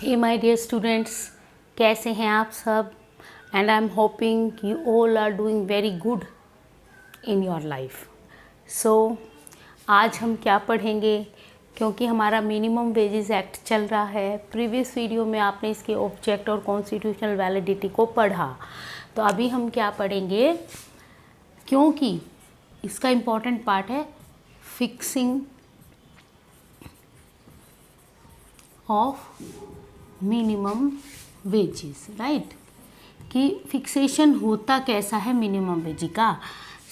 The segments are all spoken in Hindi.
हे माय डियर स्टूडेंट्स, कैसे हैं आप सब। And I am hoping you all are doing very good in your life. So आज हम क्या पढ़ेंगे, क्योंकि हमारा मिनिमम वेजेस एक्ट चल रहा है। प्रीवियस वीडियो में आपने इसके ऑब्जेक्ट और कॉन्स्टिट्यूशनल वैलिडिटी को पढ़ा, तो अभी हम क्या पढ़ेंगे, क्योंकि इसका इम्पॉर्टेंट पार्ट है fixing of minimum wages, right, कि फिक्सेशन होता कैसा है मिनिमम वेज का।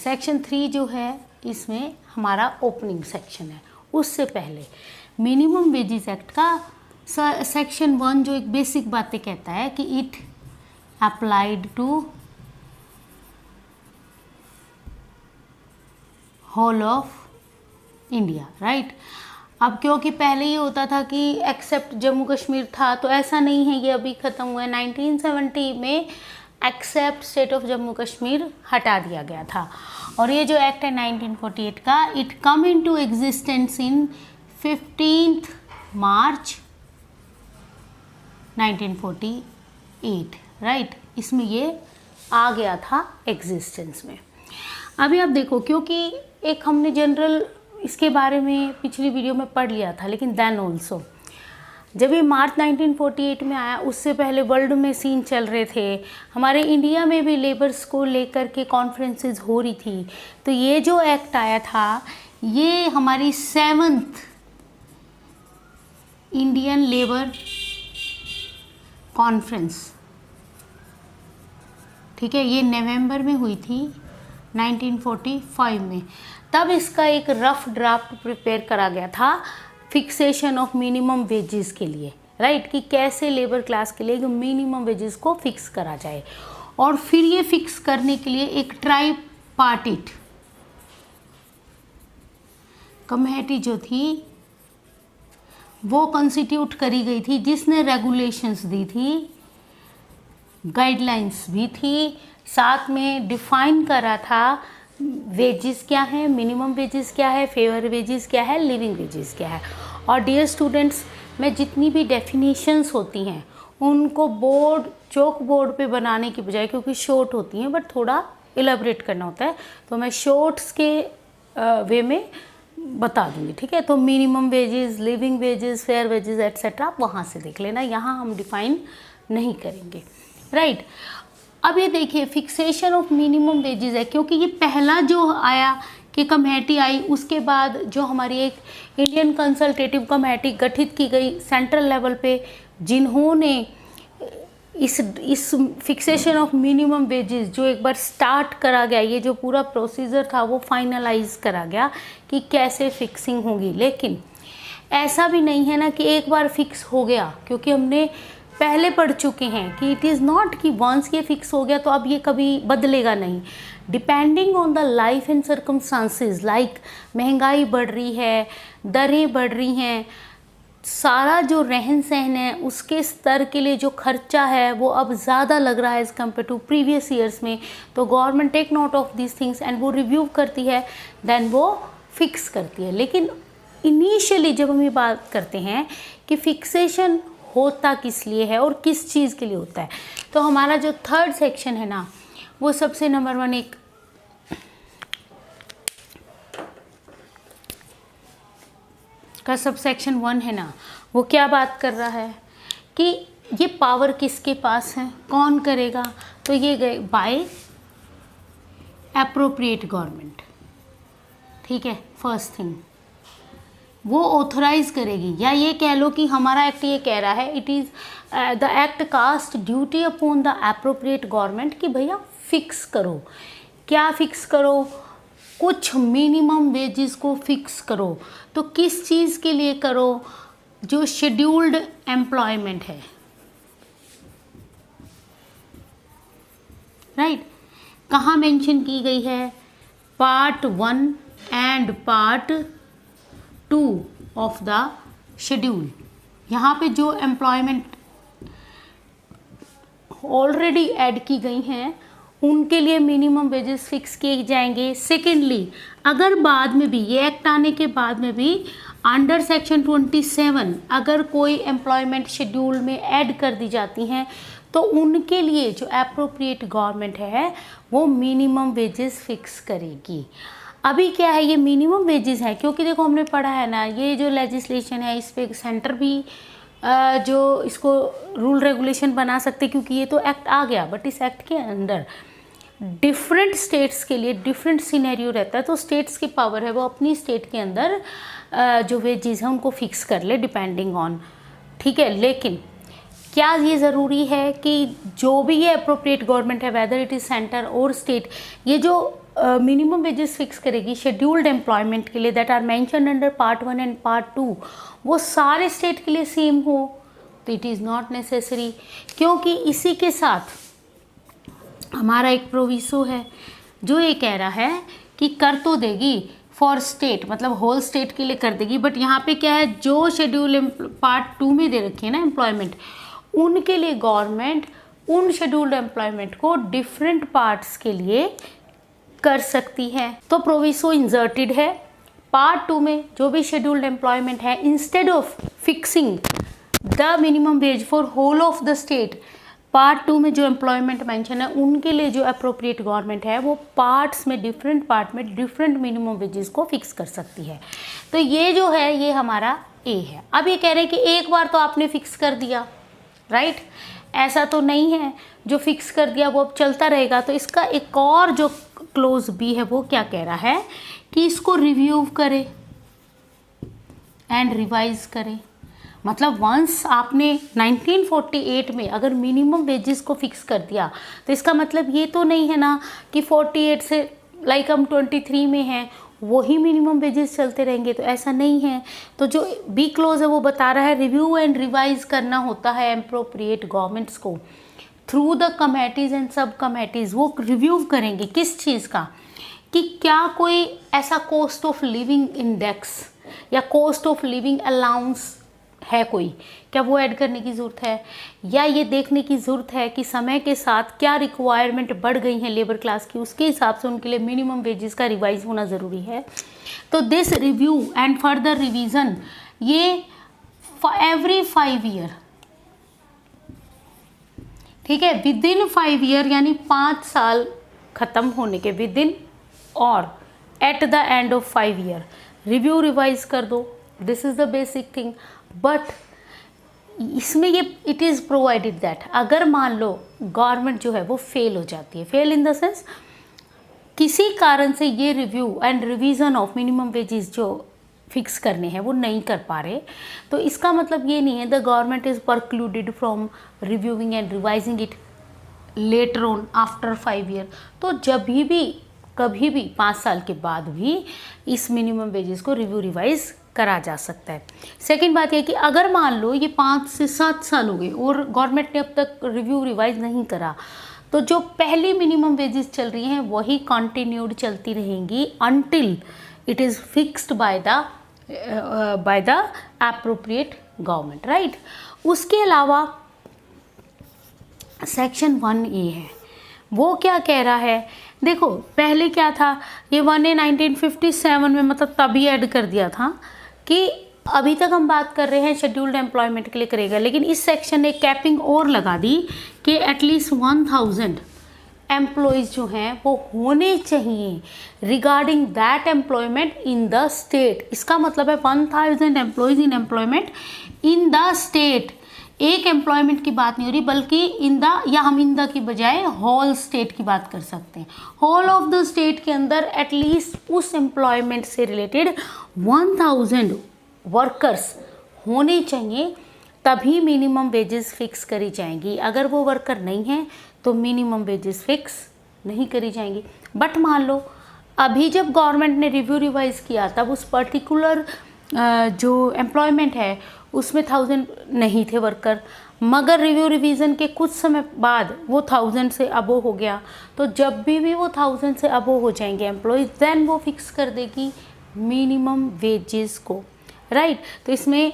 सेक्शन 3 जो है इसमें हमारा ओपनिंग सेक्शन है। उससे पहले मिनिमम वेजेस एक्ट का सेक्शन 1 जो एक बेसिक बातें कहता है कि it applied to whole of India, right. अब क्योंकि पहले ये होता था कि एक्सेप्ट जम्मू कश्मीर था, तो ऐसा नहीं है, ये अभी ख़त्म हुआ है। 1970 में except state of Jammu Kashmir हटा दिया गया था। और ये जो एक्ट है 1948 का, it come into existence in 15 March 1948, right. इसमें ये आ गया था एग्जिस्टेंस में। अभी आप देखो, क्योंकि एक हमने जनरल इसके बारे में पिछली वीडियो में पढ़ लिया था, लेकिन देन ऑल्सो जब ये मार्च 1948 में आया, उससे पहले वर्ल्ड में सीन चल रहे थे, हमारे इंडिया में भी लेबर्स को लेकर के कॉन्फ्रेंसेस हो रही थी। तो ये जो एक्ट आया था, ये हमारी 7th इंडियन लेबर कॉन्फ्रेंस, ठीक है, ये नवंबर में हुई थी 1945 में। तब इसका एक रफ ड्राफ्ट प्रिपेयर करा गया था फिक्सेशन ऑफ मिनिमम वेजेस के लिए, राइट, कि कैसे लेबर क्लास के लिए मिनिमम वेजेस को फिक्स करा जाए। और फिर ये फिक्स करने के लिए एक ट्राइपार्टिट कमेटी जो थी वो कॉन्स्टिट्यूट करी गई थी, जिसने रेगुलेशंस दी थी, गाइडलाइंस भी थी, साथ में डिफाइन करा था वेजेस क्या है, मिनिमम वेजेस क्या है, फेवर वेजेस क्या है, लिविंग वेजेस क्या है। और डियर स्टूडेंट्स, मैं जितनी भी डेफिनेशंस होती हैं उनको बोर्ड चौक बोर्ड पे बनाने की बजाय, क्योंकि शॉर्ट होती हैं बट थोड़ा इलेबरेट करना होता है, तो मैं शॉर्ट्स के वे में बता दूंगी, ठीक है। तो minimum wages, living wages, fair wages etcetera आप वहाँ से देख लेना, यहाँ हम डिफाइन नहीं करेंगे, राइट। अब ये देखिए, फिक्सेशन ऑफ मिनिमम वेजेस है, क्योंकि ये पहला जो आया कि कमेटी आई, उसके बाद जो हमारी एक इंडियन कंसल्टेटिव कमेटी गठित की गई सेंट्रल लेवल पे, जिन्होंने इस फिक्सेशन ऑफ मिनिमम वेजेस जो एक बार स्टार्ट करा गया, ये जो पूरा प्रोसीजर था वो फाइनलाइज करा गया कि कैसे फिक्सिंग होगी। लेकिन ऐसा भी नहीं है ना कि एक बार फिक्स हो गया, क्योंकि हमने पहले पढ़ चुके हैं कि इट इज़ नॉट कि वंस ये फिक्स हो गया तो अब ये कभी बदलेगा नहीं। Depending on the life and circumstances, like महंगाई बढ़ रही है, दरें बढ़ रही हैं, सारा जो रहन सहन है उसके स्तर के लिए जो खर्चा है वो अब ज़्यादा लग रहा है as compare to previous years में। तो government take note of this things and वो रिव्यू करती है, देन वो फिक्स करती है। लेकिन इनिशियली जब हम ये बात करते हैं कि फिक्सेशन होता किस लिए है और किस चीज़ के लिए होता है, तो हमारा जो 3rd सेक्शन है ना, वो सबसे नंबर 1 एक का सब सेक्शन 1 है ना, वो क्या बात कर रहा है कि ये पावर किसके पास है, कौन करेगा। तो ये गए बाय एप्रोप्रिएट गवर्नमेंट, ठीक है। फर्स्ट थिंग वो ऑथराइज करेगी, या ये कह लो कि हमारा एक्ट ये कह रहा है, it is the act cast duty upon the appropriate government कि भैया फिक्स करो। क्या फिक्स करो? कुछ मिनिमम वेजेस को फिक्स करो। तो किस चीज़ के लिए करो? जो शेड्यूल्ड एम्प्लॉयमेंट है, राइट। कहाँ मेंशन की गई है? Part 1 and part 2 of the schedule. यहाँ पे जो एम्प्लॉयमेंट ऑलरेडी ऐड की गई हैं उनके लिए मिनिमम वेजेस फिक्स किए जाएंगे। सेकेंडली, अगर बाद में भी ये एक्ट आने के बाद में भी अंडर सेक्शन 27 अगर कोई एम्प्लॉयमेंट शेड्यूल में ऐड कर दी जाती हैं तो उनके लिए जो एप्रोप्रिएट गवर्नमेंट है वो मिनिमम वेजेस फिक्स करेगी। अभी क्या है, ये मिनिमम वेजेस है क्योंकि देखो हमने पढ़ा है ना, ये जो लेजिस्लेशन है इस पे सेंटर भी जो इसको रूल रेगुलेशन बना सकते क्योंकि ये तो एक्ट आ गया, बट इस एक्ट के अंदर डिफरेंट स्टेट्स के लिए डिफरेंट सिनेरियो रहता है। तो स्टेट्स की पावर है वो अपनी स्टेट के अंदर जो वेजेस हैं उनको फिक्स कर ले डिपेंडिंग ऑन, ठीक है। लेकिन क्या ये ज़रूरी है कि जो भी ये अप्रोप्रिएट गवर्नमेंट है वेदर इट इज़ सेंटर और स्टेट, ये जो मिनिमम वेजेस फिक्स करेगी शेड्यूल्ड एम्प्लॉयमेंट के लिए that are mention under part 1 and part 2 वो सारे स्टेट के लिए सेम हो, तो इट इज़ नॉट नेसेसरी। क्योंकि इसी के साथ हमारा एक प्रोविसो है जो ये कह रहा है कि कर तो देगी फॉर स्टेट, मतलब होल स्टेट के लिए कर देगी, बट यहाँ पे क्या है, जो शेड्यूल पार्ट 2 में दे रखी है ना एम्प्लॉयमेंट, उनके लिए गवर्नमेंट उन शेड्यूल्ड एम्प्लॉयमेंट को डिफरेंट पार्ट्स के लिए कर सकती है। तो प्रोविसो इंसर्टेड है पार्ट 2 में जो भी शेड्यूल्ड एम्प्लॉयमेंट है, instead of fixing the minimum wage for whole of the state, part 2 में जो एम्प्लॉयमेंट मेंशन है उनके लिए जो अप्रोप्रिएट गवर्नमेंट है वो पार्ट्स में डिफरेंट पार्ट में डिफरेंट मिनिमम वेजेस को फिक्स कर सकती है। तो ये जो है ये हमारा ए है। अब ये कह रहे हैं कि एक बार तो आपने फिक्स कर दिया, राइट, ऐसा तो नहीं है जो फिक्स कर दिया वो अब चलता रहेगा। तो इसका एक और जो क्लोज बी है वो क्या कह रहा है कि इसको रिव्यू करे एंड रिवाइज करे। मतलब वंस आपने 1948 में अगर मिनिमम वेजेस को फिक्स कर दिया तो इसका मतलब ये तो नहीं है ना कि 48 से लाइक हम 23 में हैं वही मिनिमम वेजेस चलते रहेंगे, तो ऐसा नहीं है। तो जो बी क्लोज है वो बता रहा है रिव्यू एंड रिवाइज करना होता है एप्रोप्रिएट गवर्नमेंट्स को थ्रू द कमेटीज़ एंड सब कमेटीज़। वो रिव्यू करेंगे किस चीज़ का, कि क्या कोई ऐसा कॉस्ट ऑफ लिविंग इंडेक्स या कॉस्ट ऑफ लिविंग अलाउंस है कोई, क्या वो ऐड करने की ज़रूरत है, या ये देखने की ज़रूरत है कि समय के साथ क्या रिक्वायरमेंट बढ़ गई हैं लेबर क्लास की, उसके हिसाब से उनके लिए मिनिमम वेजेस का रिवाइज होना ज़रूरी है। तो this review and further revision ये एवरी 5 ईयर, ठीक है, विद इन 5 ईयर यानी 5 साल ख़त्म होने के विद इन और at the end of 5 year review revise कर दो। This is the basic thing. But इसमें ये इट इज़ प्रोवाइडेड दैट अगर मान लो गवर्नमेंट जो है वो फेल हो जाती है, फेल इन द सेंस किसी कारण से ये review and revision of minimum wages जो फिक्स करने हैं वो नहीं कर पा रहे, तो इसका मतलब ये नहीं है the government is precluded from reviewing and revising it later on after 5 year. तो जब भी कभी भी 5 साल के बाद भी इस मिनिमम वेजेस को रिव्यू रिवाइज करा जा सकता है। सेकंड बात यह कि अगर मान लो ये 5 से 7 साल हो गए और गवर्नमेंट ने अब तक रिव्यू रिवाइज नहीं करा, तो जो पहली मिनिमम वेजेस चल रही हैं वही कंटिन्यूड चलती रहेंगी until it is fixed by the appropriate government, right. उसके अलावा सेक्शन 1A है, वो क्या कह रहा है, देखो पहले क्या था, ये 1A 1957 में मतलब तभी ऐड कर दिया था कि अभी तक हम बात कर रहे हैं शेड्यूल्ड एम्प्लॉयमेंट के लिए करेगा, लेकिन इस सेक्शन ने कैपिंग और लगा दी कि एटलीस्ट 1000 एम्प्लॉयज़ जो हैं वो होने चाहिए regarding that employment in the state. इसका मतलब है 1000 employees in employment in the state. एक एम्प्लॉयमेंट की बात नहीं हो रही बल्कि इन द, या हम इन द की बजाय होल स्टेट की बात कर सकते हैं। होल ऑफ द स्टेट के अंदर एटलीस्ट उस एम्प्लॉयमेंट से रिलेटेड 1000 वर्कर्स होने चाहिए, तभी मिनिमम वेजेस फिक्स करी जाएंगी। अगर वो वर्कर नहीं हैं तो मिनिमम वेजेस फिक्स नहीं करी जाएंगी। बट मान लो अभी जब गवर्नमेंट ने रिव्यू रिवाइज किया तब उस पर्टिकुलर जो एम्प्लॉयमेंट है उसमें 1000 नहीं थे वर्कर, मगर रिव्यू रिवीजन के कुछ समय बाद वो 1000 से अबो हो गया, तो जब भी वो 1000 से अबो हो जाएंगे एम्प्लॉयज़ देन वो फिक्स कर देगी मिनिमम वेजेस को, राइट। तो इसमें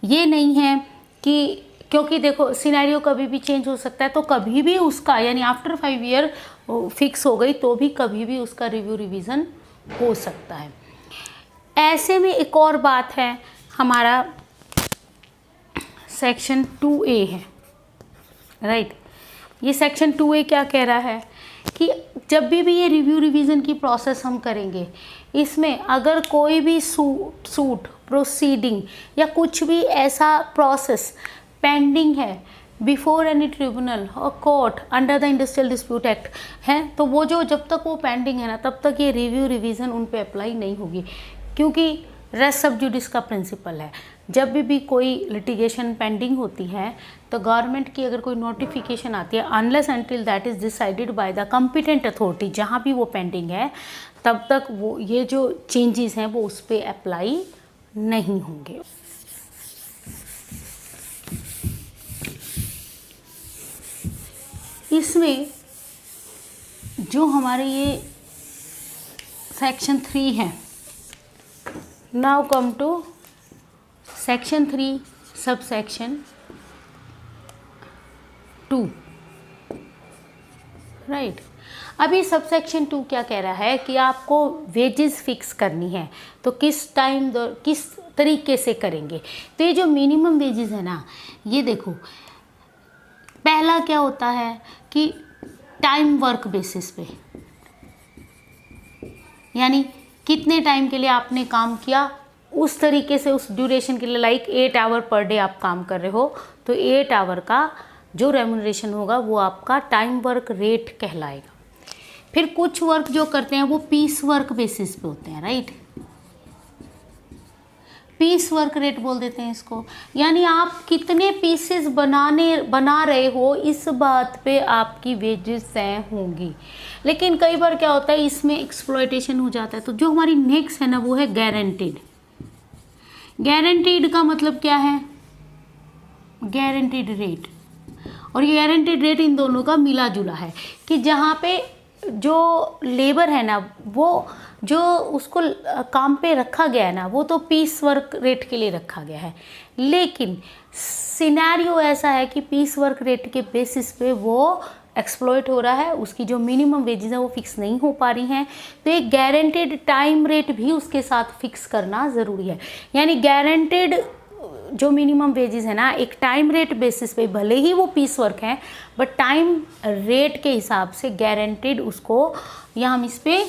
ये नहीं है कि, क्योंकि देखो सिनेरियो कभी भी चेंज हो सकता है, तो कभी भी उसका यानी आफ्टर 5 ईयर फिक्स हो गई तो भी कभी भी उसका रिव्यू रिवीजन हो सकता है। ऐसे में एक और बात है, हमारा सेक्शन 2A है, राइट। ये सेक्शन 2A क्या कह रहा है कि जब भी ये रिव्यू रिवीजन की प्रोसेस हम करेंगे, इसमें अगर कोई भी सूट प्रोसीडिंग या कुछ भी ऐसा प्रोसेस पेंडिंग है बिफोर एनी ट्रिब्यूनल और court under the industrial dispute act है, तो वो जो जब तक वो पेंडिंग है ना, तब तक ये रिव्यू रिवीजन उन पे अप्लाई नहीं होगी, क्योंकि रेस्ट सब जुडिस का प्रिंसिपल है। जब भी कोई लिटिगेशन पेंडिंग होती है तो गवर्नमेंट की अगर कोई नोटिफिकेशन आती है, unless until that is decided by the competent authority, जहाँ भी वो पेंडिंग है तब तक वो ये जो चेंजेस हैं वो उस पर अप्लाई नहीं होंगे। इसमें जो हमारे ये सेक्शन 3 है, now come to section 3 sub section 2, right. अभी सब सेक्शन 2 क्या कह रहा है कि आपको वेजेस फिक्स करनी है, तो किस टाइम किस तरीके से करेंगे। तो ये जो मिनिमम वेजेस है ना, ये देखो पहला क्या होता है कि टाइम वर्क बेसिस पे, यानी कितने टाइम के लिए आपने काम किया उस तरीके से, उस ड्यूरेशन के लिए, लाइक 8 आवर पर डे आप काम कर रहे हो तो 8 आवर का जो रेम्यूनरेशन होगा वो आपका टाइम वर्क रेट कहलाएगा। फिर कुछ वर्क जो करते हैं वो पीस वर्क बेसिस पे होते हैं, राइट। पीस वर्क रेट बोल देते हैं इसको, यानी आप कितने पीसेस बना रहे हो इस बात पे आपकी वेजेस तय होंगी। लेकिन कई बार क्या होता है, इसमें एक्सप्लॉयटेशन हो जाता है। तो जो हमारी नेक्स्ट है ना वो है गारंटीड। गारंटीड का मतलब क्या है, गारंटीड रेट। और ये गारंटीड रेट इन दोनों का मिला जुला है कि जहाँ पे जो लेबर है ना, वो जो उसको काम पे रखा गया है ना, वो तो पीस वर्क रेट के लिए रखा गया है, लेकिन सिनेरियो ऐसा है कि पीस वर्क रेट के बेसिस पे वो एक्सप्लॉइट हो रहा है, उसकी जो मिनिमम वेजेस है वो फिक्स नहीं हो पा रही हैं, तो एक गारंटेड टाइम रेट भी उसके साथ फिक्स करना ज़रूरी है। यानी गारंटेड जो मिनिमम वेजेस है ना, एक टाइम रेट बेसिस पे, भले ही वो पीस वर्क है बट टाइम रेट के हिसाब से गारंटेड उसको, या हम इस पे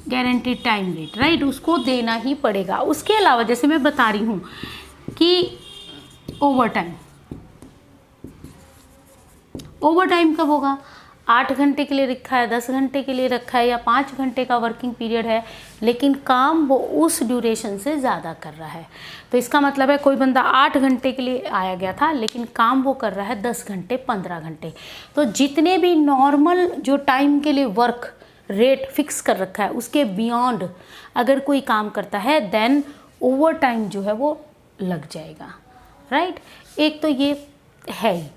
गारंटेड टाइम रेट, राइट, उसको देना ही पड़ेगा। उसके अलावा जैसे मैं बता रही हूँ कि ओवर टाइम कब होगा, 8 घंटे के लिए रखा है, 10 घंटे के लिए रखा है, या 5 घंटे का वर्किंग पीरियड है, लेकिन काम वो उस ड्यूरेशन से ज़्यादा कर रहा है। तो इसका मतलब है कोई बंदा 8 घंटे के लिए आया गया था, लेकिन काम वो कर रहा है 10 घंटे 15 घंटे। तो जितने भी नॉर्मल जो टाइम के लिए वर्क रेट फिक्स कर रखा है उसके बियॉन्ड अगर कोई काम करता है देन ओवर टाइम जो है वो लग जाएगा, राइट। एक तो ये है ही।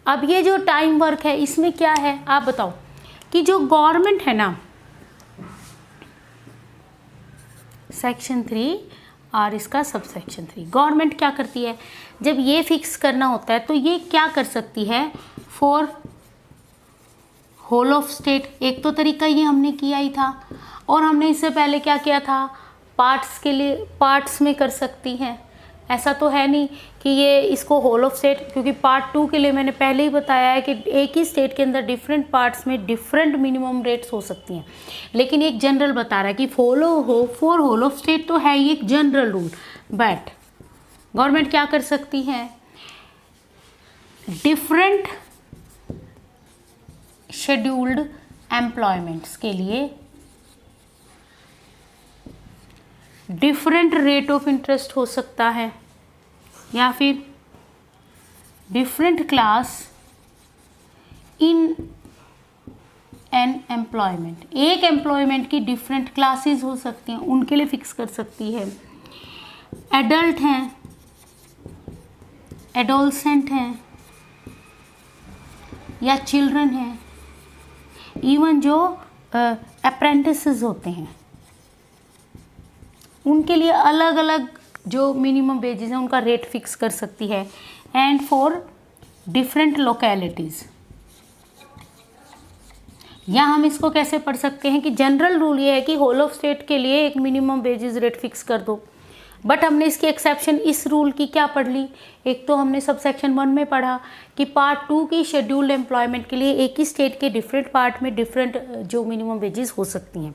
अब ये जो टाइम वर्क है इसमें क्या है आप बताओ कि जो गवर्नमेंट है ना, सेक्शन 3 और इसका सब सेक्शन 3, गवर्नमेंट क्या करती है जब ये फिक्स करना होता है तो ये क्या कर सकती है फॉर होल ऑफ स्टेट। एक तो तरीका ये हमने किया ही था, और हमने इससे पहले क्या किया था, पार्ट्स के लिए पार्ट्स में कर सकती हैं। ऐसा तो है नहीं कि ये इसको होल ऑफ स्टेट, क्योंकि पार्ट 2 के लिए मैंने पहले ही बताया है कि एक ही स्टेट के अंदर डिफरेंट पार्ट्स में डिफरेंट मिनिमम रेट्स हो सकती हैं, लेकिन एक जनरल बता रहा है कि फॉर होल ऑफ स्टेट तो है ही एक जनरल रूल, बट गवर्नमेंट क्या कर सकती है, डिफरेंट शेड्यूल्ड एम्प्लॉयमेंट्स के लिए डिफरेंट रेट ऑफ इंटरेस्ट हो सकता है, या फिर different class in an employment. एक एम्प्लॉयमेंट की डिफरेंट क्लासेस हो सकती हैं, उनके लिए फिक्स कर सकती है। एडल्ट हैं, एडोलसेंट हैं, या चिल्ड्रन हैं, इवन जो अप्रेंटिसेस होते हैं उनके लिए अलग अलग जो मिनिमम वेजेस हैं उनका रेट फिक्स कर सकती है। एंड फॉर डिफरेंट लोकेलिटीज़, या हम इसको कैसे पढ़ सकते हैं कि जनरल रूल ये है कि होल ऑफ स्टेट के लिए एक मिनिमम वेजेस रेट फिक्स कर दो, बट हमने इसकी एक्सेप्शन इस रूल की क्या पढ़ ली, एक तो हमने सब सेक्शन 1 में पढ़ा कि पार्ट 2 की शेड्यूल्ड एम्प्लॉयमेंट के लिए एक ही स्टेट के डिफरेंट पार्ट में डिफरेंट जो मिनिमम वेजेस हो सकती हैं।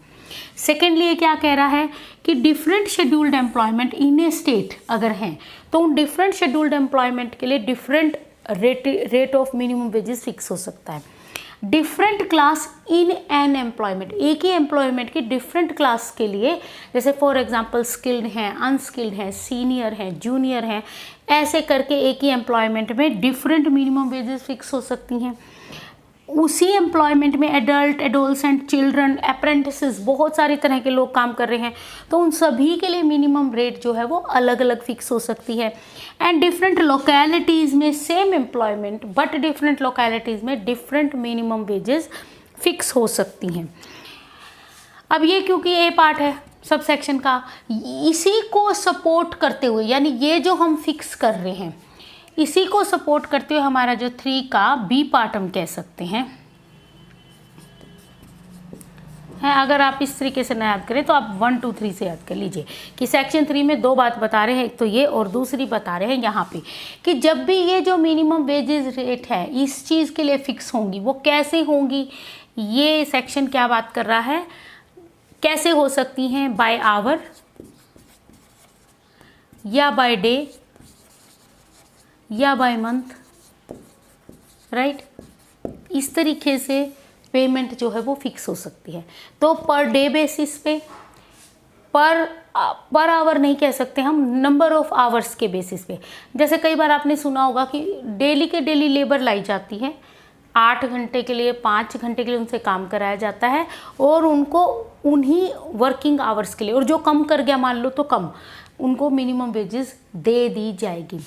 सेकेंडली ये क्या कह रहा है कि different scheduled employment in A state अगर हैं तो उन डिफरेंट शेड्यूल्ड एम्प्लॉयमेंट के लिए different rate of minimum wages fix हो सकता है। Different class in an employment, एक ही एम्प्लॉयमेंट की डिफरेंट क्लास के लिए, जैसे फॉर एग्जांपल स्किल्ड हैं, अनस्किल्ड हैं, सीनियर हैं, जूनियर हैं, ऐसे करके एक ही एम्प्लॉयमेंट में डिफरेंट मिनिमम वेजेस फिक्स हो सकती हैं। उसी एम्प्लॉयमेंट में एडल्ट, एडोलसेंट, चिल्ड्रन, अप्रेंटिसेस, बहुत सारी तरह के लोग काम कर रहे हैं, तो उन सभी के लिए मिनिमम रेट जो है वो अलग अलग फिक्स हो सकती है। एंड डिफरेंट लोकेलिटीज़ में same employment but different localities में डिफरेंट मिनिमम वेजेस फिक्स हो सकती हैं। अब ये क्योंकि ए पार्ट है सब सेक्शन का, इसी को सपोर्ट करते हुए, यानी ये जो हम फिक्स कर रहे हैं इसी को सपोर्ट करते हुए हमारा जो 3 का बी पार्ट हम कह सकते हैं है। अगर आप इस तरीके से ना याद करें तो आप 1 2 3 से याद कर लीजिए कि सेक्शन 3 में 2 बात बता रहे हैं, एक तो ये और दूसरी बता रहे हैं यहाँ पे कि जब भी ये जो मिनिमम वेजेस रेट है इस चीज़ के लिए फिक्स होंगी, वो कैसे होंगी, ये सेक्शन क्या बात कर रहा है, कैसे हो सकती हैं, बाय आवर या बाय डे या बाय मंथ, राइट। इस तरीके से पेमेंट जो है वो फिक्स हो सकती है। तो पर डे बेसिस पे, पर आवर नहीं कह सकते हम, नंबर ऑफ आवर्स के बेसिस पे। जैसे कई बार आपने सुना होगा कि डेली के डेली लेबर लाई जाती है, 8 घंटे के लिए 5 घंटे के लिए उनसे काम कराया जाता है और उनको उन्हीं वर्किंग आवर्स के लिए, और जो कम कर गया मान लो तो कम, उनको मिनिमम वेजेस दे दी जाएगी।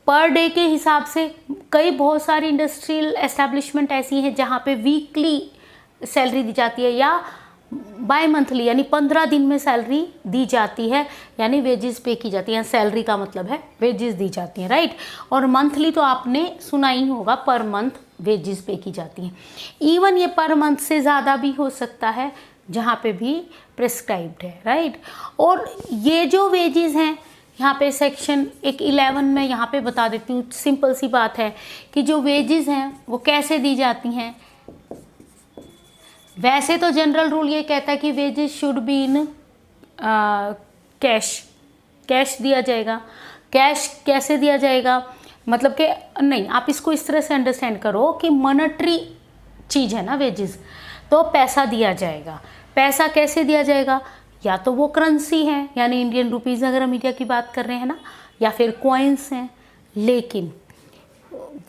पर डे के हिसाब से कई बहुत सारी इंडस्ट्रियल एस्टेब्लिशमेंट ऐसी हैं जहाँ पे वीकली सैलरी दी जाती है या बाय मंथली यानी 15 दिन में सैलरी दी जाती है, यानी वेजेस पे की जाती है। सैलरी का मतलब है वेजेस दी जाती हैं, राइट। और मंथली तो आपने सुना ही होगा, पर मंथ वेजेस पे की जाती हैं। इवन ये पर मंथ से ज़्यादा भी हो सकता है जहाँ पे भी प्रिस्क्राइब्ड है, राइट। और ये जो वेजेस हैं यहाँ पे सेक्शन 11 में यहाँ पे बता देती हूँ, सिंपल सी बात है कि जो वेजेस हैं वो कैसे दी जाती हैं। वैसे तो जनरल रूल ये कहता है कि wages should be in cash दिया जाएगा। कैश कैसे दिया जाएगा, मतलब कि नहीं, आप इसको इस तरह से अंडरस्टैंड करो कि मॉनेटरी चीज़ है ना वेजेस, तो पैसा दिया जाएगा। पैसा कैसे दिया जाएगा, या तो वो करेंसी है यानी इंडियन रुपीज़ अगर हम इंडिया की बात कर रहे हैं ना, या फिर कॉइन्स हैं, लेकिन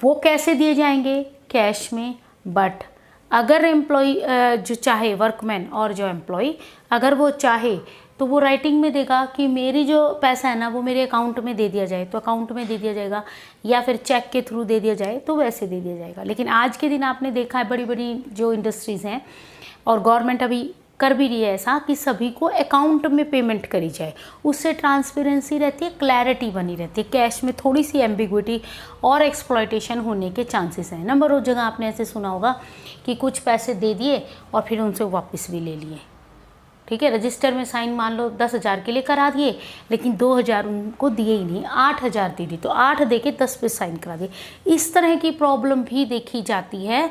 वो कैसे दिए जाएंगे, कैश में। बट अगर एम्प्लॉय जो चाहे, वर्कमैन और जो एम्प्लॉय अगर वो चाहे तो वो राइटिंग में देगा कि मेरी जो पैसा है ना वो मेरे अकाउंट में दे दिया जाए, तो अकाउंट में दे दिया जाएगा, या फिर चेक के थ्रू दे दिया जाए तो वैसे दे दिया जाएगा। लेकिन आज के दिन आपने देखा है बड़ी बड़ी जो इंडस्ट्रीज़ हैं और गवर्नमेंट अभी कर भी रही है ऐसा कि सभी को अकाउंट में पेमेंट करी जाए, उससे ट्रांसपेरेंसी रहती है, क्लैरिटी बनी रहती है। कैश में थोड़ी सी एम्बिग्विटी और एक्सप्लॉयटेशन होने के चांसेस हैं। नंबर ऑफ जगह आपने ऐसे सुना होगा कि कुछ पैसे दे दिए और फिर उनसे वापस भी ले लिए, ठीक है। रजिस्टर में साइन मान लो 10,000 के लिए करा दिए, लेकिन 2,000 उनको दिए ही नहीं, 8,000 दे दी, तो 8 दे के 10 पे साइन करा दिए। इस तरह की प्रॉब्लम भी देखी जाती है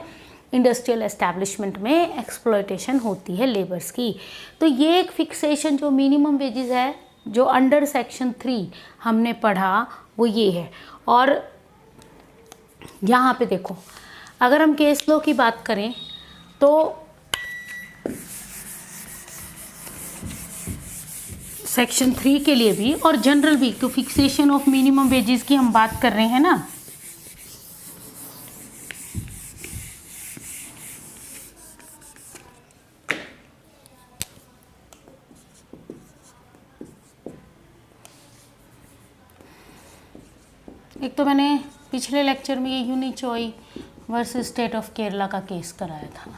इंडस्ट्रियल एस्टैब्लिशमेंट में, एक्सप्लॉयटेशन होती है लेबर्स की। तो ये एक फिक्सेशन जो मिनिमम वेजेस है जो अंडर सेक्शन 3 हमने पढ़ा वो ये है। और यहाँ पे देखो, अगर हम केस लॉ की बात करें तो सेक्शन 3 के लिए भी और जनरल भी, तो फिक्सेशन ऑफ मिनिमम वेजेस की हम बात कर रहे हैं ना, एक तो मैंने पिछले लेक्चर में ये यूनिचॉय वर्सेस स्टेट ऑफ केरला का केस कराया था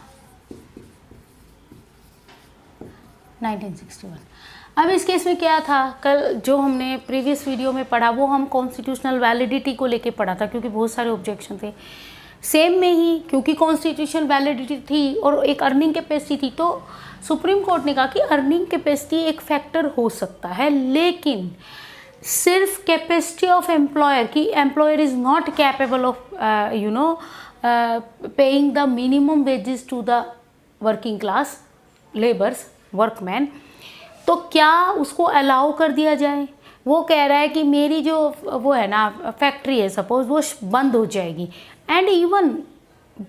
1961। अब इस केस में क्या था, कल जो हमने प्रीवियस वीडियो में पढ़ा वो हम कॉन्स्टिट्यूशनल वैलिडिटी को लेके पढ़ा था, क्योंकि बहुत सारे ऑब्जेक्शन थे। सेम में ही, क्योंकि कॉन्स्टिट्यूशनल वैलिडिटी थी और एक अर्निंग कैपेसिटी थी, तो सुप्रीम कोर्ट ने कहा कि अर्निंग कैपेसिटी एक फैक्टर हो सकता है, लेकिन सिर्फ कैपेसिटी ऑफ एम्प्लॉयर कि employer is not capable of paying the minimum wages to the working class labours workman, तो क्या उसको अलाउ कर दिया जाए। वो कह रहा है कि मेरी जो वो है ना फैक्ट्री है सपोज, वो बंद हो जाएगी। एंड इवन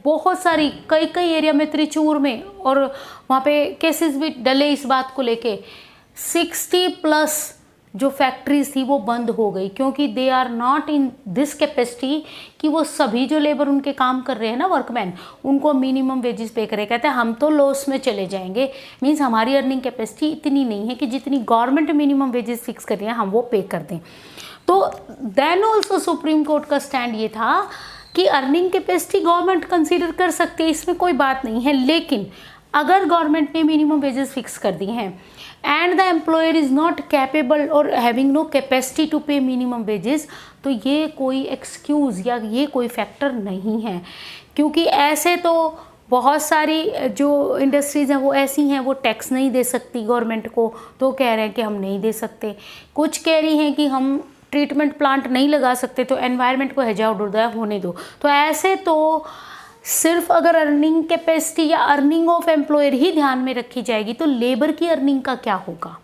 बहुत सारी कई एरिया में, त्रिचूर में और वहाँ पे केसेस भी डले इस बात को लेके, 60+ जो फैक्ट्रीज थी वो बंद हो गई, क्योंकि they are not in this capacity कि वो सभी जो लेबर उनके काम कर रहे हैं ना वर्कमैन, उनको मिनिमम वेजेस पे करे। कहते हैं हम तो लॉस में चले जाएंगे, मीन्स हमारी अर्निंग कैपेसिटी इतनी नहीं है कि जितनी गवर्नमेंट मिनिमम वेजेस फिक्स कर रही है हम वो पे कर दें। तो देन ऑल्सो सुप्रीम कोर्ट का स्टैंड ये था कि अर्निंग कैपेसिटी गवर्नमेंट कंसीडर कर सकती है, इसमें कोई बात नहीं है, लेकिन अगर गवर्नमेंट ने मिनिमम वेजेस फिक्स कर दी हैं and the employer is not capable और हैविंग नो कैपेसिटी टू पे मिनिमम वेजेस, तो ये कोई एक्सक्यूज़ या ये कोई फैक्टर नहीं है। क्योंकि ऐसे तो बहुत सारी जो इंडस्ट्रीज़ हैं वो ऐसी हैं, वो टैक्स नहीं दे सकती गवर्नमेंट को, तो कह रहे हैं कि हम नहीं दे सकते। कुछ कह रही हैं कि हम ट्रीटमेंट प्लांट नहीं लगा सकते, तो एनवायरनमेंट को हैजा उड़ा होने दो। तो ऐसे तो सिर्फ अगर अर्निंग कैपेसिटी या अर्निंग ऑफ एम्प्लॉयर ही ध्यान में रखी जाएगी, तो लेबर की अर्निंग का क्या होगा,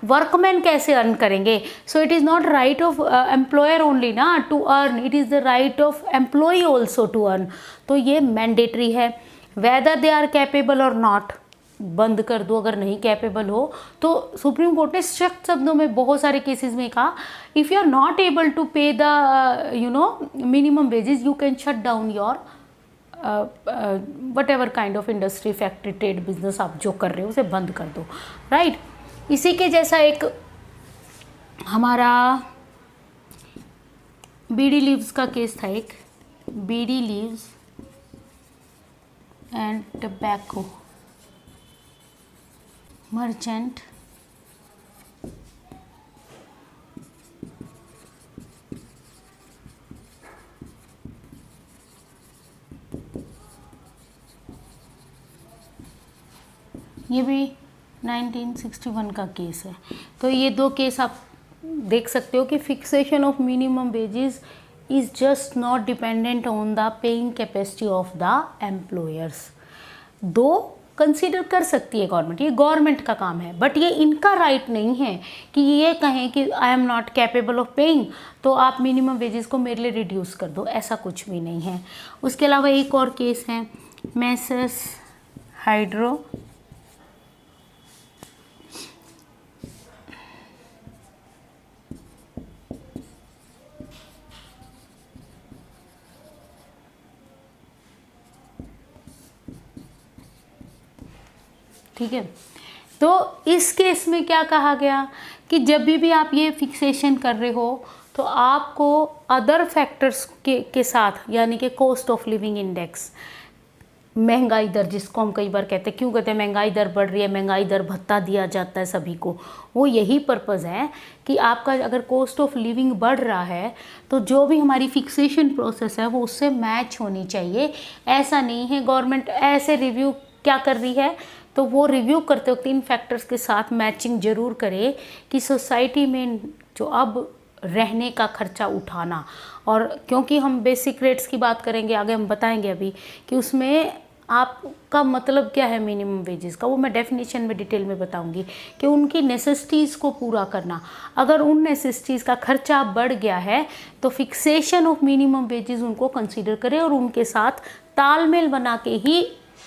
वर्कमैन कैसे अर्न करेंगे। So it is not right of employer only ना to earn, it is the right of employ also to earn. तो ये मैंडेटरी है, वेदर दे आर कैपेबल और नॉट। बंद कर दो अगर नहीं कैपेबल हो, तो सुप्रीम कोर्ट ने सख्त शब्दों में बहुत सारे केसेस में कहा, if you are not able to pay the minimum wages, you can shut down your whatever kind of industry, factory, trade, business आप जो कर रहे हो उसे बंद कर दो, राइट। इसी के जैसा एक हमारा बीडी लीव्स का केस था, एक bidi leaves and tobacco merchant ये भी 1961 का केस है। तो ये दो केस आप देख सकते हो कि fixation of minimum wages is just not dependent on the paying capacity of the employers. दो कंसीडर कर सकती है गवर्नमेंट, ये गवर्नमेंट का काम है, बट ये इनका राइट नहीं है कि ये कहें कि I am not capable of paying, तो आप मिनिमम वेजेस को मेरे लिए रिड्यूस कर दो, ऐसा कुछ भी नहीं है। उसके अलावा एक और केस है मैसर्स हाइड्रो ठीक है। तो इस केस में क्या कहा गया कि जब भी आप ये फिक्सेशन कर रहे हो तो आपको अदर फैक्टर्स के साथ, यानी कि कॉस्ट ऑफ लिविंग इंडेक्स, महंगाई दर जिसको हम कई बार कहते हैं, क्यों कहते हैं महंगाई दर बढ़ रही है, महंगाई दर भत्ता दिया जाता है सभी को, वो यही पर्पज़ है कि आपका अगर कॉस्ट ऑफ लिविंग बढ़ रहा है तो जो भी हमारी फिक्सेशन प्रोसेस है वो उससे मैच होनी चाहिए। ऐसा नहीं है गवर्नमेंट ऐसे रिव्यू क्या कर रही है, तो वो रिव्यू करते वक्त इन फैक्टर्स के साथ मैचिंग ज़रूर करे कि सोसाइटी में जो अब रहने का खर्चा उठाना, और क्योंकि हम बेसिक रेट्स की बात करेंगे आगे, हम बताएंगे अभी कि उसमें आपका मतलब क्या है मिनिमम वेजेस का, वो मैं डेफिनेशन में डिटेल में बताऊंगी कि उनकी नेसेसिटीज़ को पूरा करना। अगर उन नेसेसिटीज़ का खर्चा बढ़ गया है तो फिक्सेशन ऑफ मिनिमम वेजेस उनको कंसीडर करें और उनके साथ तालमेल बना के ही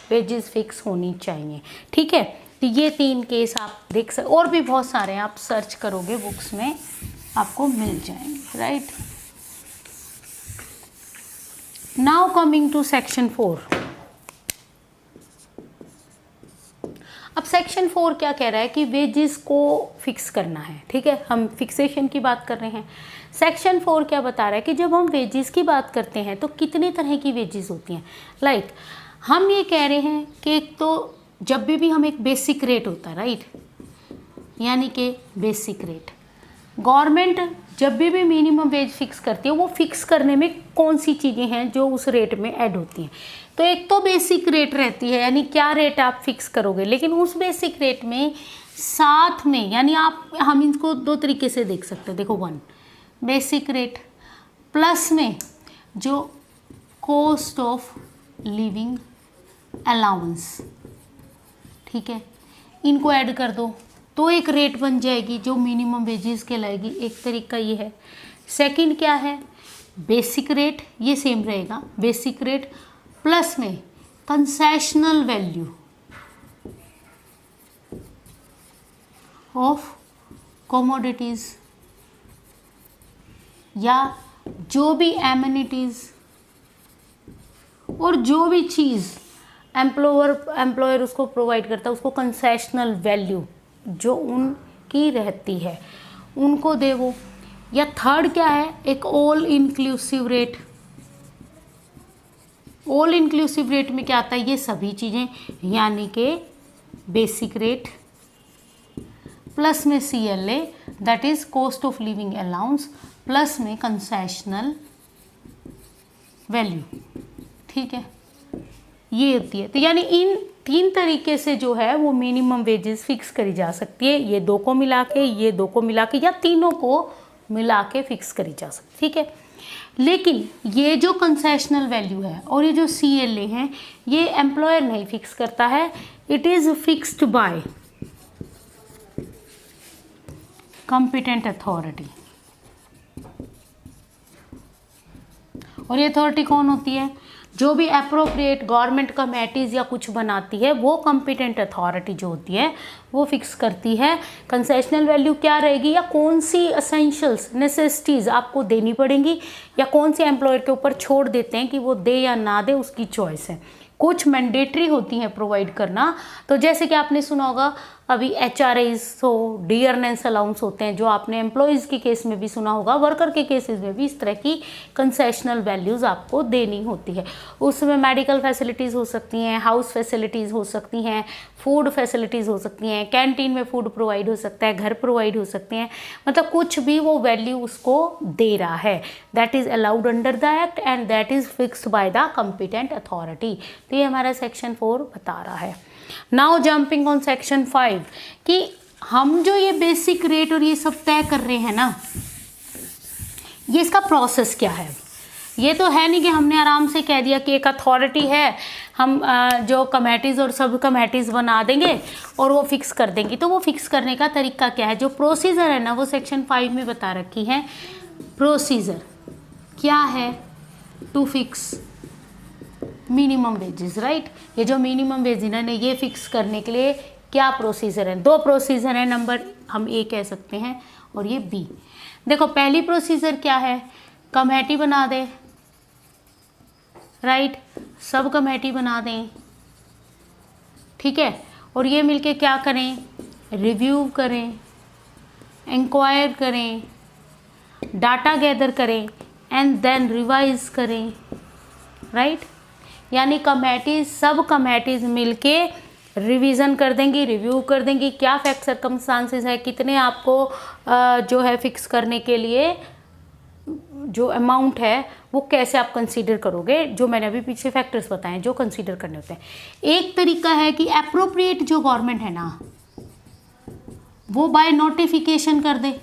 वेजेस फिक्स होनी चाहिए। ठीक है, तो ये 3 केस आप देख सकते, और भी बहुत सारे हैं, आप सर्च करोगे बुक्स में आपको मिल जाएंगे, right. Now coming to section 4। अब सेक्शन 4 क्या कह रहा है कि वेजेस को फिक्स करना है। ठीक है, हम फिक्सेशन की बात कर रहे हैं। सेक्शन 4 क्या बता रहा है कि जब हम वेजेस की बात करते हैं तो कितने तरह की वेजेस होती हैं। लाइक हम ये कह रहे हैं कि एक तो जब भी हम एक बेसिक रेट होता है, राइट, यानी कि बेसिक रेट, गवर्नमेंट जब भी मिनिमम वेज फिक्स करती है वो फिक्स करने में कौन सी चीज़ें हैं जो उस रेट में ऐड होती हैं। तो एक तो बेसिक रेट रहती है, यानी क्या रेट आप फिक्स करोगे, लेकिन उस बेसिक रेट में साथ में, यानी हम इनको दो तरीके से देख सकते हैं। देखो, 1 बेसिक रेट प्लस में जो कॉस्ट ऑफ लिविंग अलाउंस, ठीक है, इनको ऐड कर दो तो एक रेट बन जाएगी जो मिनिमम वेजेस कहलाएगी। एक तरीका ये है। सेकंड क्या है, बेसिक रेट, ये सेम रहेगा, बेसिक रेट प्लस में कंसेशनल वैल्यू ऑफ कमोडिटीज या जो भी एमिनिटीज और जो भी चीज़ एम्प्लॉयर उसको प्रोवाइड करता है उसको कंसेशनल वैल्यू जो उनकी रहती है उनको दे वो। या थर्ड क्या है, एक all inclusive rate. All inclusive rate में क्या आता है, ये सभी चीज़ें, यानी कि बेसिक रेट प्लस में CLA that is cost of living allowance plus में कंसेशनल वैल्यू, ठीक है, ये होती है। तो यानी इन 3 तरीके से जो है वो मिनिमम वेजेस फिक्स करी जा सकती है। ये 2 को मिला के, ये 2 को मिला के, या तीनों को मिला के फिक्स करी जा सकती है, ठीक है। लेकिन ये जो कंसेशनल वैल्यू है और ये जो CLA है ये एम्प्लॉयर नहीं फिक्स करता है, it is fixed by competent authority. और ये अथॉरिटी कौन होती है, जो भी अप्रोप्रिएट गवर्नमेंट कमेटीज या कुछ बनाती है वो कॉम्पिटेंट अथॉरिटी जो होती है वो फिक्स करती है कंसेशनल वैल्यू क्या रहेगी, या कौन सी एसेंशियल्स नेसेसिटीज़ आपको देनी पड़ेंगी, या कौन सी एम्प्लॉयर के ऊपर छोड़ देते हैं कि वो दे या ना दे, उसकी चॉइस है। कुछ मैंडेटरी होती हैं प्रोवाइड करना, तो जैसे कि आपने सुना होगा अभी HRAs हो, डियरनेस अलाउंस होते हैं, जो आपने एम्प्लॉयज़ के केस में भी सुना होगा, वर्कर के केसेस में भी इस तरह की कंसेशनल वैल्यूज़ आपको देनी होती है। उसमें मेडिकल फैसिलिटीज़ हो सकती हैं, हाउस फैसिलिटीज़ हो सकती हैं, फूड फैसिलिटीज़ हो सकती हैं, कैंटीन में फूड प्रोवाइड हो सकता है, घर प्रोवाइड हो सकते हैं, मतलब कुछ भी वो वैल्यू उसको दे रहा है, that is allowed under the act and that is fixed by the competent authority. तो ये हमारा सेक्शन 4 बता रहा है। नाउ जंपिंग ऑन सेक्शन 5 कि हम जो ये बेसिक रेट और ये सब तय कर रहे हैं ना, ये इसका प्रोसेस क्या है। ये तो है नहीं कि हमने आराम से कह दिया कि एक अथॉरिटी है, हम जो कमेटीज़ और सब कमेटीज़ बना देंगे और वो फिक्स कर देंगी। तो वो फिक्स करने का तरीका क्या है, जो प्रोसीजर है ना वो सेक्शन 5 में बता रखी है। प्रोसीजर क्या है to fix minimum wages, right. ये जो मिनिमम वेज इन्होंने ये फिक्स करने के लिए क्या प्रोसीजर है, 2 प्रोसीजर है, नंबर हम A कह सकते हैं और ये B। देखो पहली प्रोसीजर क्या है, कमेटी बना दे, राइट, सब कमेटी बना दें, ठीक है, और ये मिलके क्या करें, रिव्यू करें, इंक्वायर करें, डाटा गैदर करें एंड देन रिवाइज करें, राइट। यानी कमेटीज, सब कमेटीज मिलके रिवीजन कर देंगी, रिव्यू कर देंगी, क्या फैक्ट सर्कमस्टांसेस है, कितने आपको जो है फिक्स करने के लिए जो अमाउंट है वो कैसे आप कंसीडर करोगे, जो मैंने अभी पीछे फैक्टर्स बताए जो कंसीडर करने होते हैं। एक तरीका है कि एप्रोप्रिएट जो गवर्नमेंट है ना वो बाय नोटिफिकेशन कर दे,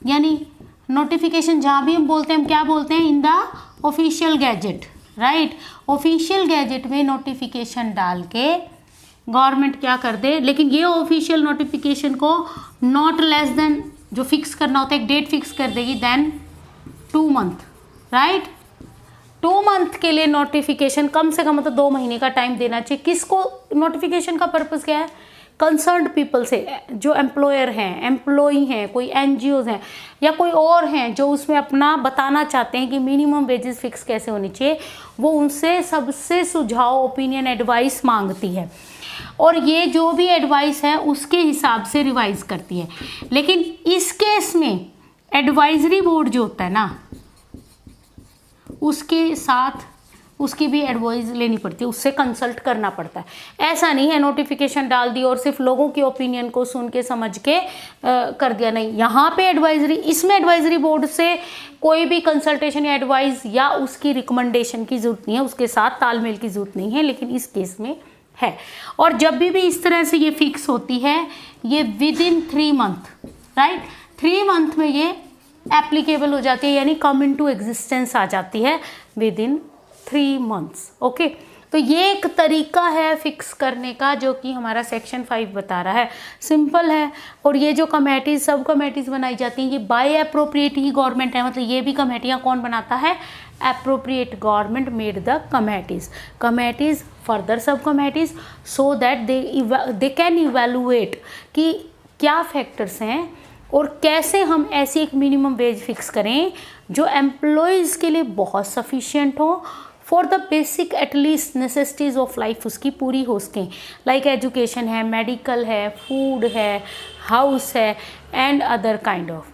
यानी नोटिफिकेशन जहाँ भी हम बोलते हैं, हम क्या बोलते हैं, in the official gazette, right. Official gazette में नोटिफिकेशन डाल के गवर्नमेंट क्या कर दे, लेकिन ये ऑफिशियल नोटिफिकेशन को नॉट लेस देन, जो फिक्स करना होता है एक डेट फिक्स कर देगी, देन 2 मंथ, राइट। 2 मंथ के लिए नोटिफिकेशन कम से कम मतलब 2 महीने का टाइम देना चाहिए। किसको, नोटिफिकेशन का पर्पज़ क्या है, कंसर्न्ड पीपल से, जो एम्प्लॉयर हैं, एम्प्लॉई हैं, कोई NGOs हैं या कोई और हैं जो उसमें अपना बताना चाहते हैं कि मिनिमम वेजेस फिक्स कैसे होनी चाहिए, वो उनसे सबसे सुझाव, ओपिनियन, एडवाइस मांगती है और ये जो भी एडवाइस है उसके हिसाब से रिवाइज करती है। लेकिन इस केस में एडवाइजरी बोर्ड जो होता है ना उसके साथ उसकी भी एडवाइस लेनी पड़ती है, उससे कंसल्ट करना पड़ता है। ऐसा नहीं है नोटिफिकेशन डाल दी और सिर्फ लोगों की ओपिनियन को सुन के समझ के कर दिया, नहीं। यहाँ पे एडवाइजरी, इसमें एडवाइजरी बोर्ड से कोई भी कंसल्टेशन या एडवाइस या उसकी रिकमेंडेशन की ज़रूरत नहीं है, उसके साथ तालमेल की ज़रूरत नहीं है, लेकिन इस केस में है। और जब भी इस तरह से ये फिक्स होती है, ये with in 3 month, right, 3 month में ये एप्लीकेबल हो जाती है, यानी कम इन टू एग्जिस्टेंस आ जाती है विद इन 3 मंथ्स। ओके, तो ये एक तरीका है फिक्स करने का जो कि हमारा सेक्शन 5 बता रहा है। सिंपल है। और ये जो कमेटीज, सब कमेटीज बनाई जाती हैं, ये बाय अप्रोप्रिएट ही गवर्नमेंट है, मतलब ये भी कमेटियाँ कौन बनाता है? Appropriate government made the committees further sub committees so that they can evaluate कि क्या फैक्टर्स हैं और कैसे हम ऐसी एक मिनिमम वेज फिक्स करें जो एम्प्लॉयज़ के लिए बहुत सफिशिएंट हो, for the basic at least necessities of life उसकी पूरी हो सकें, लाइक एजुकेशन है, मेडिकल है, फूड है, हाउस है एंड अदर काइंड ऑफ,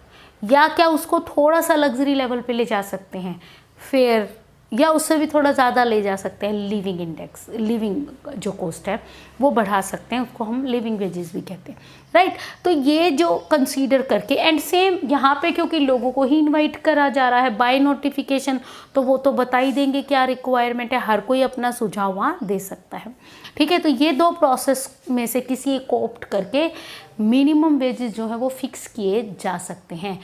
या क्या उसको थोड़ा सा लग्जरी लेवल पे ले जा सकते हैं, फेयर, या उससे भी थोड़ा ज़्यादा ले जा सकते हैं। लिविंग इंडेक्स, लिविंग जो कॉस्ट है वो बढ़ा सकते हैं, उसको हम लिविंग वेजेस भी कहते हैं, राइट। तो ये जो कंसीडर करके, एंड सेम यहाँ पे क्योंकि लोगों को ही इनवाइट करा जा रहा है बाय नोटिफिकेशन, तो वो तो बता ही देंगे क्या रिक्वायरमेंट है, हर कोई अपना सुझाव वहाँ दे सकता है, ठीक है। तो ये 2 प्रोसेस में से किसी एक को ऑप्ट करके मिनिमम वेजेस जो है वो फिक्स किए जा सकते हैं।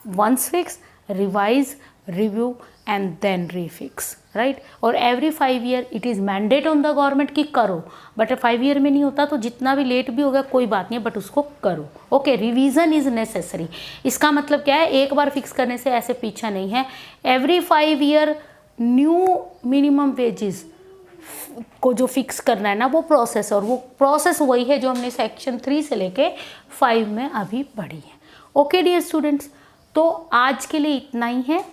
Once fix, revise, review and then refix, right. और every 5 year it is mandate on the government कि करो, बट 5 ईयर में नहीं होता तो जितना भी लेट भी हो गया कोई बात नहीं, बट उसको करो। Okay, revision is necessary. इसका मतलब क्या है? एक बार फिक्स करने से ऐसे पीछा नहीं है, every 5 year new minimum wages को जो फिक्स करना है ना, वो प्रोसेस, और वो प्रोसेस वही है जो हमने सेक्शन 3 से लेके 5 में अभी पढ़ी है। ओके डियर स्टूडेंट्स, तो आज के लिए इतना ही है।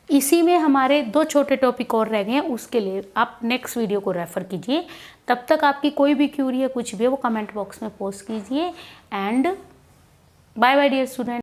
इसी में हमारे 2 छोटे टॉपिक और रह गए हैं, उसके लिए आप नेक्स्ट वीडियो को रेफ़र कीजिए। तब तक आपकी कोई भी क्यूरी है, कुछ भी है, वो कमेंट बॉक्स में पोस्ट कीजिए। And bye bye dear student.